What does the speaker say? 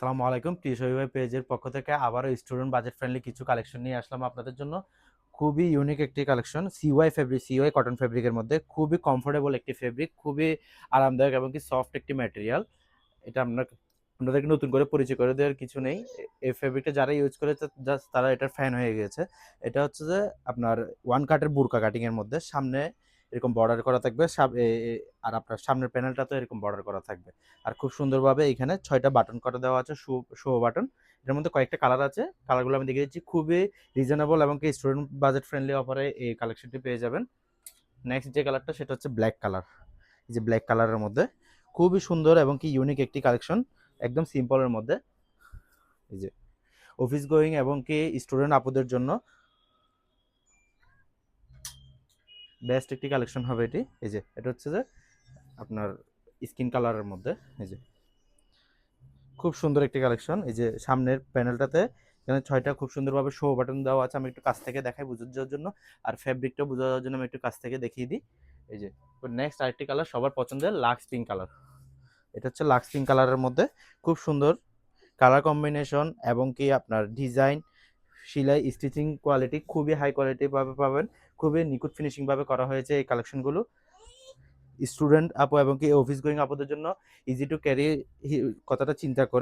আসসালামু আলাইকুম। টিউশন ভাই পেজের পক্ষ থেকে আবারও স্টুডেন্ট বাজেট ফ্রেন্ডলি কিছু কালেকশন নিয়ে আসলাম আপনাদের জন্য। খুবই ইউনিক একটি কালেকশন সিওয়াই ফেব্রিক, সিওয়াই কটন ফেব্রিকের মধ্যে খুবই কমফোর্টেবল একটি ফেব্রিক, খুবই আরামদায়ক এবং কি সফট একটি ম্যাটেরিয়াল। এটা আপনাদেরকে নতুন করে পরিচয় করে দেওয়ার কিছু নেই। এই ফেব্রিকটা যারা ইউজ করেছে জাস্ট তারা এটার ফ্যান হয়ে গিয়েছে। এটা হচ্ছে যে আপনার ওয়ান কাটের বুরকা কাটিং এর মধ্যে সামনে এরকম বর্ডার করা থাকবে, আর আপনার সামনের প্যানেলটা তো এরকম বর্ডার করা থাকবে। আর খুব সুন্দরভাবে এখানে ৬টা বাটন করে দেওয়া আছে, শো বাটন। এর মধ্যে কয়েকটা কালার আছে, কালারগুলো আমি দেখিয়ে দিচ্ছি। খুবই রিজনেবল এবং কি স্টুডেন্ট বাজেট ফ্রেন্ডলি অফারে এই কালেকশনটি পেয়ে যাবেন। নেক্সট যে কালারটা সেটা হচ্ছে ব্ল্যাক কালার। এই যে ব্ল্যাক কালারের মধ্যে খুবই সুন্দর এবং কি ইউনিক একটি কালেকশন, একদম সিম্পলের মধ্যে। এই যে অফিস গোয়িং এবং কি স্টুডেন্ট আপুদের জন্য বেস্ট একটি কালেকশন হবে এটি। এই যে এটা হচ্ছে যে আপনার স্কিন কালারের মধ্যে। এই যে খুব সুন্দর একটি কালেকশন। এই যে সামনের প্যানেলটাতে এখানে ৬টা খুব সুন্দরভাবে শো বাটন দেওয়া আছে। আমি একটু কাছ থেকে দেখাই বোঝার জন্য, আর ফেব্রিকটা বোঝা যাওয়ার জন্য আমি একটু কাছ থেকে দেখিয়ে দিই। এই যে নেক্সট আরেকটি কালার সবার পছন্দের লাক্স পিঙ্ক কালার। এটা হচ্ছে লাক্স পিঙ্ক কালারের মধ্যে খুব সুন্দর কালার কম্বিনেশন এবং কি আপনার ডিজাইন, সেলাই, স্টিচিং কোয়ালিটি খুবই হাই কোয়ালিটি ভাবে পাবেন। খুবই নিখুঁত ফিনিশিং ভাবে করা হয়েছে এই কালেকশনগুলো। স্টুডেন্ট আপু এবং কি অফিস গোয়িং আপুদের জন্য ইজি টু ক্যারি কথাটা চিন্তা করে